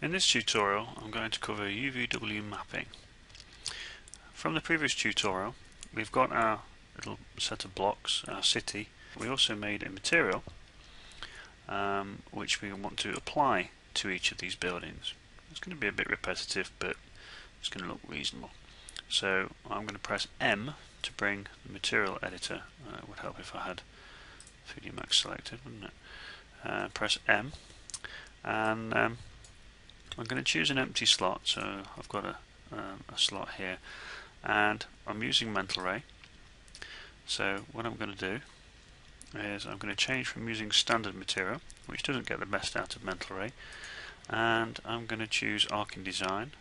In this tutorial I'm going to cover UVW mapping. From the previous tutorial we've got our little set of blocks, our city. We also made a material which we want to apply to each of these buildings. It's going to be a bit repetitive, but it's going to look reasonable. So I'm going to press M to bring the material editor. It would help if I had 3D Max selected, wouldn't it? Press M, and I'm going to choose an empty slot. So I've got a slot here, and I'm using mental ray. So what I'm going to do is I'm going to change from using standard material, which doesn't get the best out of mental ray, and I'm going to choose arcing design.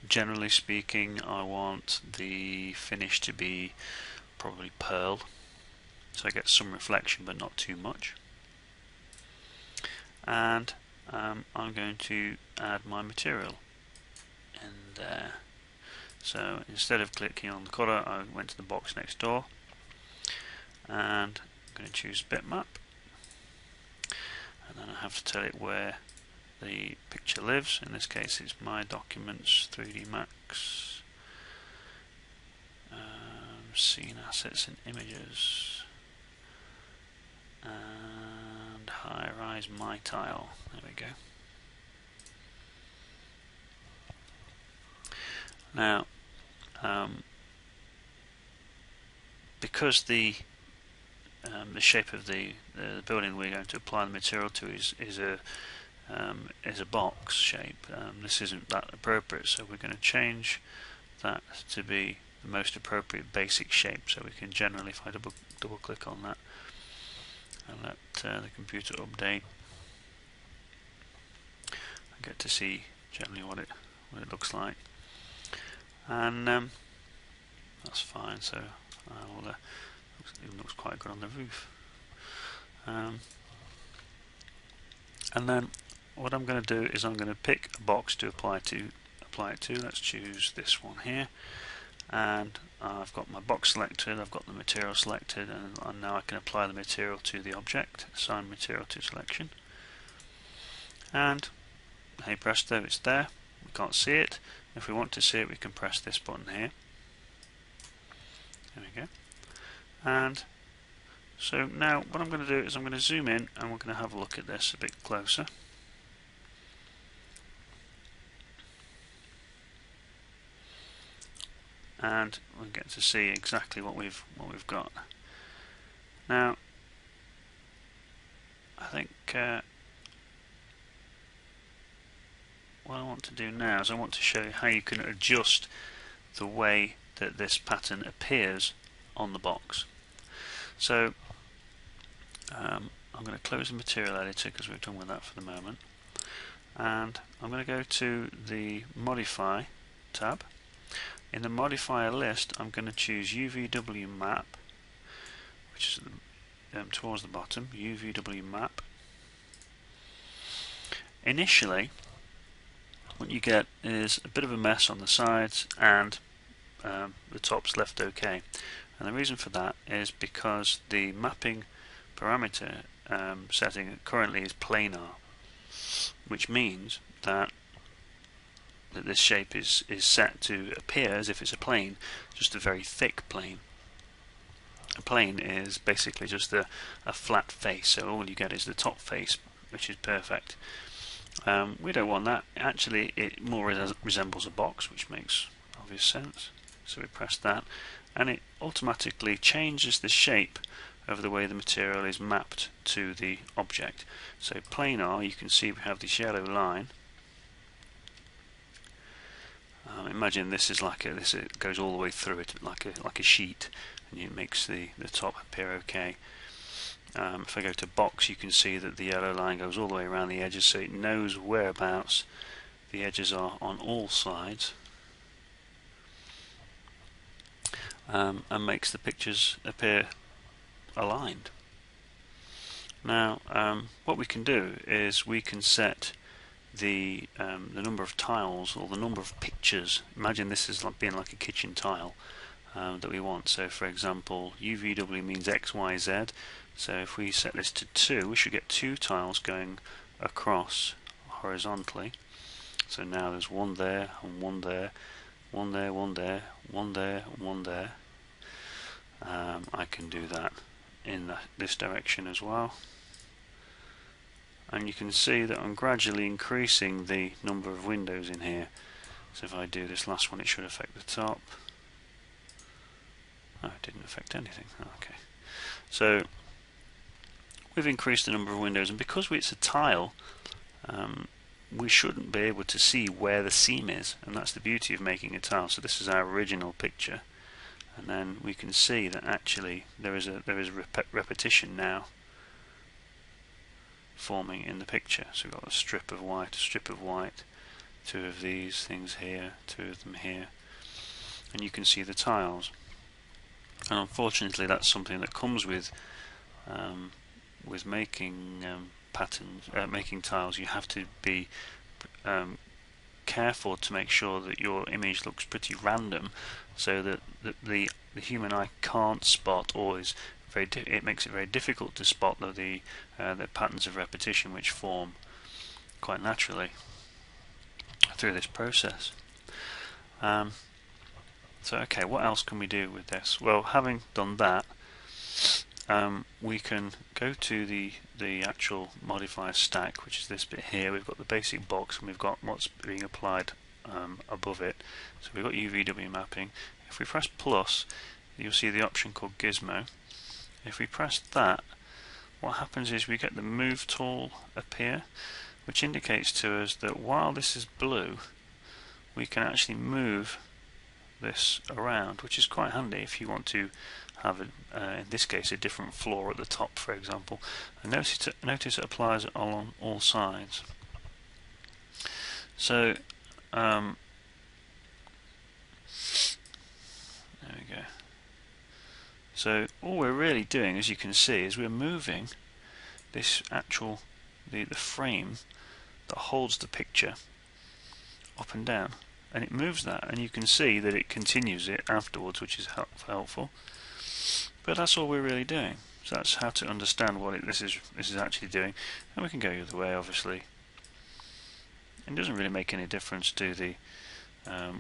Generally speaking, I want the finish to be probably pearl, so I get some reflection but not too much. And I'm going to add my material in there. So instead of clicking on the colour, I went to the box next door, and I'm going to choose bitmap, and then I have to tell it where the picture lives. In this case it's my documents, 3D Max, scene assets and images, and high rise my tile. There we go. Now because the shape of the building we're going to apply the material to is a box shape, this isn't that appropriate, so we're going to change that to be the most appropriate basic shape. So we can generally, if I double click on that and let the computer update, I get to see generally what it looks like, and that's fine. So it looks quite good on the roof, and then what I'm going to do is I'm going to pick a box to apply it to. Let's choose this one here, and I've got my box selected, I've got the material selected, and now I can apply the material to the object. Assign material to selection, and hey presto, it's there. We can't see it. If we want to see it, we can press this button here. There we go. And so now what I'm going to do is I'm going to zoom in, and we're going to have a look at this a bit closer. And we'll get to see exactly what we've got. Now I think what I want to do now is I want to show you how you can adjust the way that this pattern appears on the box. So I'm going to close the material editor because we're done with that for the moment, and I'm going to go to the modify tab. In the modifier list I'm going to choose UVW map, which is towards the bottom, UVW map. Initially what you get is a bit of a mess on the sides, and the top's left okay, and the reason for that is because the mapping parameter setting currently is planar, which means that this shape is set to appear as if it's a plane, just a very thick plane. A plane is basically just a flat face, so all you get is the top face, which is perfect. We don't want that. Actually it more resembles a box, which makes obvious sense. So we press that, and it automatically changes the shape of the way the material is mapped to the object. So planar, you can see we have this yellow line. Imagine this is like it goes all the way through it like a sheet, and it makes the top appear okay. If I go to box, you can see that the yellow line goes all the way around the edges, so it knows whereabouts the edges are on all sides, and makes the pictures appear aligned. Now what we can do is we can set the number of tiles, or the number of pictures. Imagine this is like being like a kitchen tile. that we want. So for example, UVW means X, Y, Z. So if we set this to 2, we should get 2 tiles going across horizontally. So now there's one there and one there, one there, one there, one there, one there. I can do that in this direction as well. And you can see that I'm gradually increasing the number of windows in here. So if I do this last one, it should affect the top. Oh, it didn't affect anything. Oh, okay. So we've increased the number of windows, and because it's a tile, we shouldn't be able to see where the seam is, and that's the beauty of making a tile. So this is our original picture, and then we can see that actually there is a repetition now forming in the picture. So we've got a strip of white, 2 of these things here, 2 of them here, and you can see the tiles. And unfortunately, that's something that comes with making patterns, making tiles. You have to be careful to make sure that your image looks pretty random, so that the human eye can't spot, or is it makes it very difficult to spot the patterns of repetition which form quite naturally through this process. So okay, what else can we do with this? Well, having done that, we can go to the actual modifier stack, which is this bit here. We've got the basic box, and we've got what's being applied above it. So we've got UVW mapping. If we press plus, you'll see the option called Gizmo. If we press that, what happens is we get the move tool appear, which indicates to us that while this is blue, we can actually move this around, which is quite handy if you want to have in this case a different floor at the top, for example. And notice it applies along all sides. So there we go. So all we're really doing, as you can see, is we're moving this actual the frame that holds the picture up and down, and it moves that, and you can see that it continues it afterwards, which is helpful. But that's all we're really doing. So that's how to understand what this is actually doing. And we can go the other way, obviously. It doesn't really make any difference to the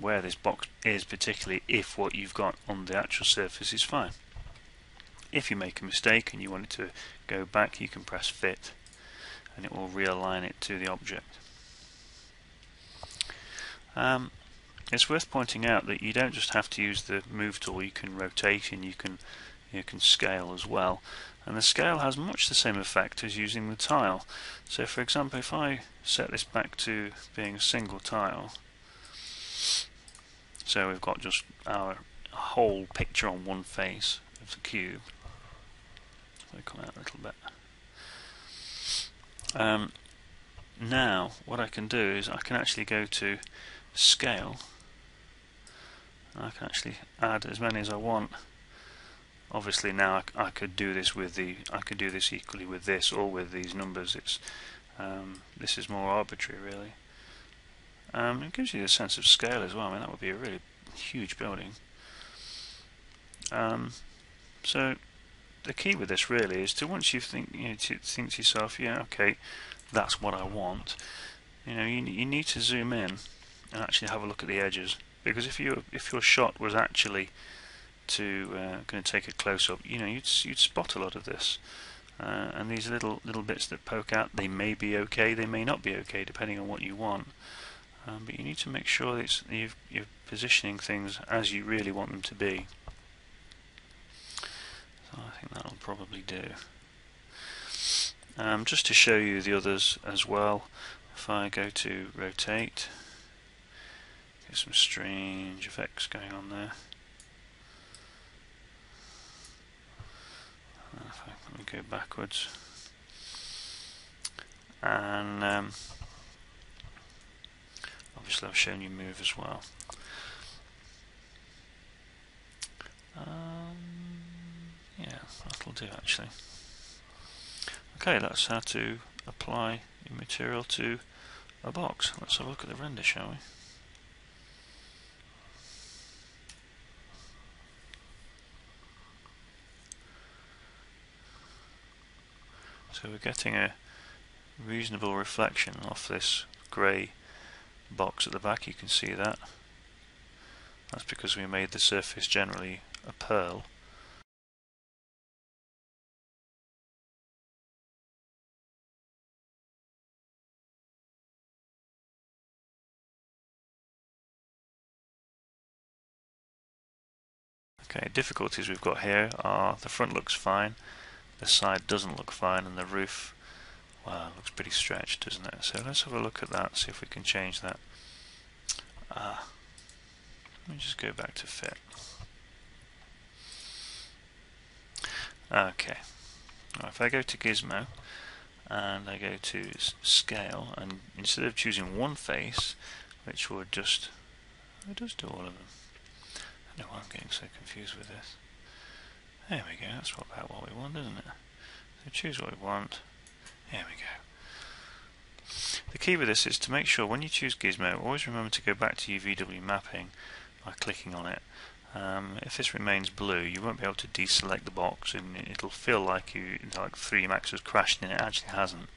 where this box is, particularly if what you've got on the actual surface is fine. If you make a mistake and you want it to go back, you can press fit, and it will realign it to the object. It's worth pointing out that you don't just have to use the move tool. You can rotate, and you can scale as well, and the scale has much the same effect as using the tile. So for example, if I set this back to being a single tile, so we've got just our whole picture on one face of the cube. So come out a little bit. Now what I can do is I can actually go to scale, and I can actually add as many as I want. Obviously now I could do this with I could do this equally with this or with these numbers. It's this is more arbitrary, really. It gives you a sense of scale as well. I mean, that would be a really huge building. So the key with this really is to, once you think, to think to yourself, yeah, okay, that's what I want. You need to zoom in and actually have a look at the edges, because if your shot was actually going to take a close-up, you'd spot a lot of this, and these little bits that poke out, they may be okay, they may not be okay, depending on what you want. But you need to make sure that you're positioning things as you really want them to be. So I think that'll probably do. Just to show you the others as well, if I go to rotate, get some strange effects going on there. Let me go backwards, and obviously I've shown you move as well. Yeah, that'll do actually. Okay, that's how to apply your material to a box. Let's have a look at the render, shall we? So we're getting a reasonable reflection off this grey box at the back. You can see that. That's because we made the surface generally a pearl. Okay, difficulties we've got here are the front looks fine, the side doesn't look fine, and the roof, well, looks pretty stretched, doesn't it? So let's have a look at that, see if we can change that. Let me just go back to fit. Okay, now if I go to Gizmo and I go to scale, and instead of choosing one face, which would just, it does do all of them. I don't know why I'm getting so confused with this. There we go, that's about what we want, isn't it? So choose what we want. There we go. The key with this is to make sure when you choose Gizmo, always remember to go back to UVW mapping by clicking on it. If this remains blue, you won't be able to deselect the box, and it'll feel like 3D Max has crashed and it actually hasn't.